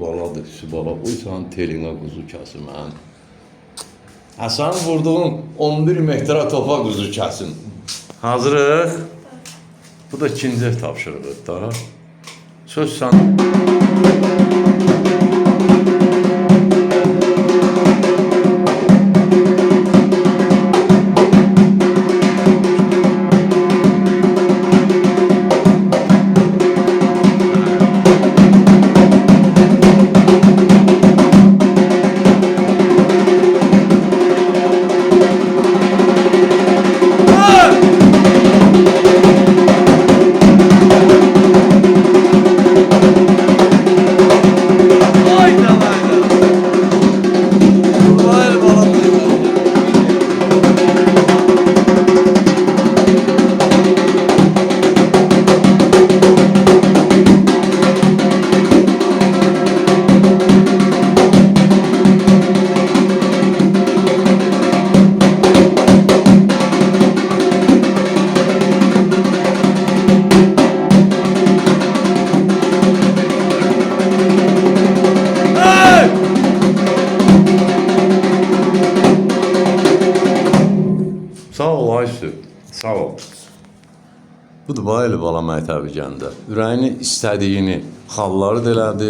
baladır, pisi bala. Qoy sənin telinə quzu kəsim, mən. Həsən vurduğun 11 metrə topa quzu kəsin. Hazırıq. Bu da ikinci ev tapşırıqdır da. Söz sən. Sağ ol Aysu, sağ ol. Budur bayılı bala məktəbi gəndə. Ürəyini istədiyini, xalları da elədi,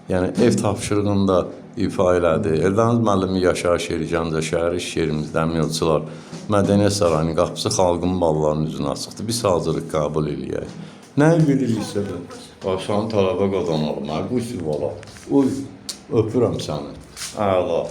yəni ev tapşırığında ifa elədi. Eldəniz müəllimi yaşayış yeri Gəncə şəhəri iş yerimizdə əməkçilər Mədəniyyət Sarayının qapısı xalqın ballarının üzünə açıqdır. Biz hazırlıq qəbul eləyək. Nəyi bilirliksə də, başlanı tələbə qazanalım. Bu üsul bala. Uy, öpürəm səni. Əla.